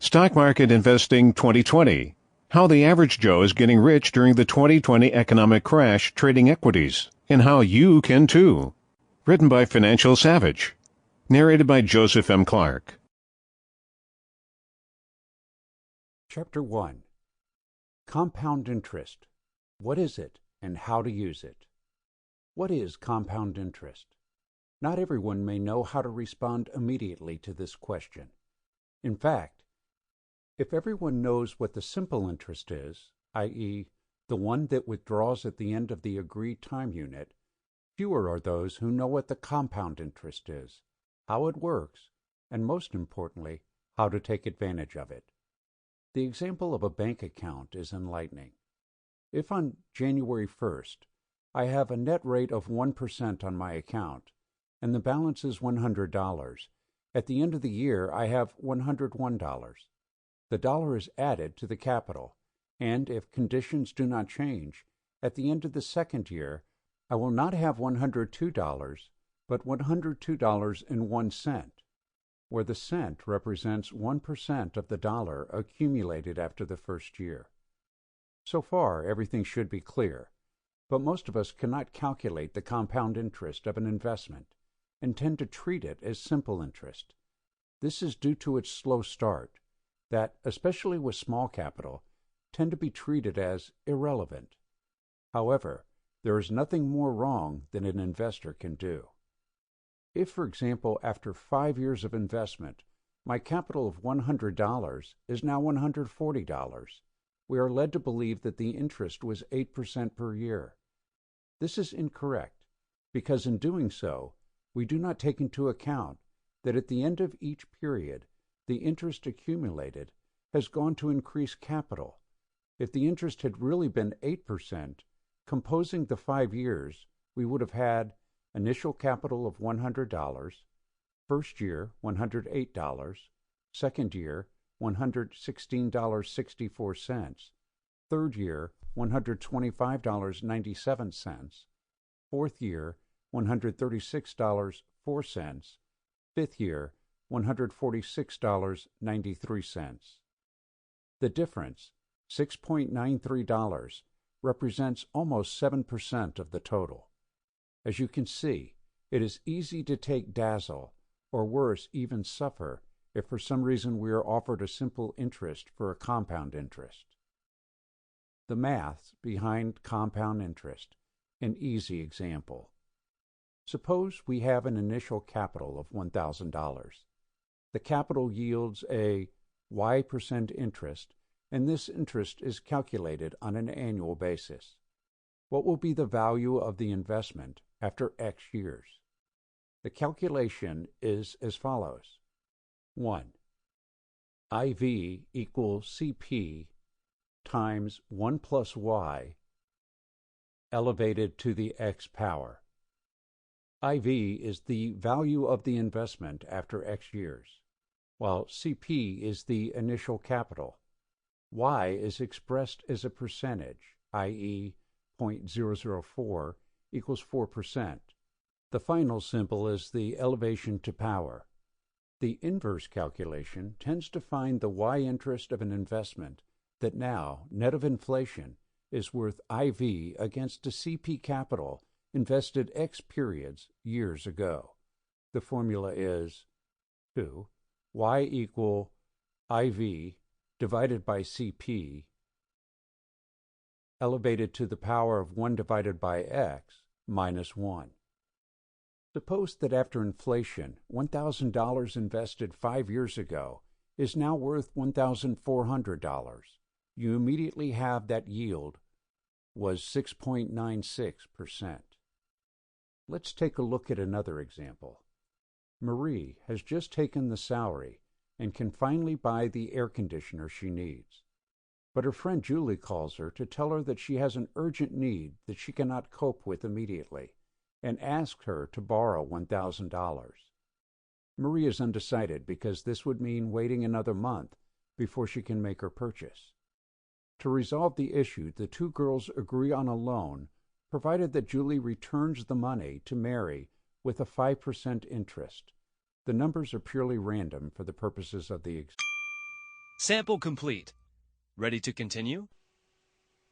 Stock Market Investing 2020. How the average Joe is getting rich during the 2020 economic crash trading equities, and how you can too. Written by Financial Savage. Narrated by Joseph M. Clark. Chapter 1. Compound Interest. What is it and how to use it? What is compound interest? Not everyone may know how to respond immediately to this question. In fact, if everyone knows what the simple interest is, i.e., the one that withdraws at the end of the agreed time unit, fewer are those who know what the compound interest is, how it works, and most importantly, how to take advantage of it. The example of a bank account is enlightening. If on January 1st, I have a net rate of 1% on my account, and the balance is $100, at the end of the year I have $101. The dollar is added to the capital, and if conditions do not change, at the end of the second year, I will not have $102, but $102.01, where the cent represents 1% of the dollar accumulated after the first year. So far, everything should be clear, but most of us cannot calculate the compound interest of an investment and tend to treat it as simple interest. This is due to its slow start, that, especially with small capital, tend to be treated as irrelevant. However, there is nothing more wrong than an investor can do. If, for example, after 5 years of investment, my capital of $100 is now $140, we are led to believe that the interest was 8% per year. This is incorrect, because in doing so, we do not take into account that at the end of each period, the interest accumulated has gone to increase capital. If the interest had really been 8%, composing the 5 years, we would have had initial capital of $100, first year $108, second year $116.64, third year $125.97, fourth year $136.04, fifth year $146.93. The difference, $6.93, represents almost 7% of the total. As you can see, it is easy to take dazzle, or worse, even suffer, if for some reason we are offered a simple interest for a compound interest. The maths behind compound interest, an easy example. Suppose we have an initial capital of $1,000. The capital yields a Y% interest, and this interest is calculated on an annual basis. What will be the value of the investment after X years? The calculation is as follows. 1. IV equals CP times 1 plus Y elevated to the X power. IV is the value of the investment after X years, while CP is the initial capital. Y is expressed as a percentage, i.e., 0.004 equals 4%. The final symbol is the elevation to power. The inverse calculation tends to find the Y interest of an investment that now, net of inflation, is worth IV against a CP capital invested X periods years ago. The formula is 2, Y equal IV divided by CP elevated to the power of 1 divided by X minus 1. Suppose that after inflation, $1,000 invested 5 years ago is now worth $1,400. You immediately have that yield was 6.96%. Let's take a look at another example. Marie has just taken the salary and can finally buy the air conditioner she needs. But her friend Julie calls her to tell her that she has an urgent need that she cannot cope with immediately, and asks her to borrow $1,000. Marie is undecided because this would mean waiting another month before she can make her purchase. To resolve the issue, the two girls agree on a loan, provided that Julie returns the money to Mary with a 5% interest. The numbers are purely random for the purposes of the example. Sample complete. Ready to continue?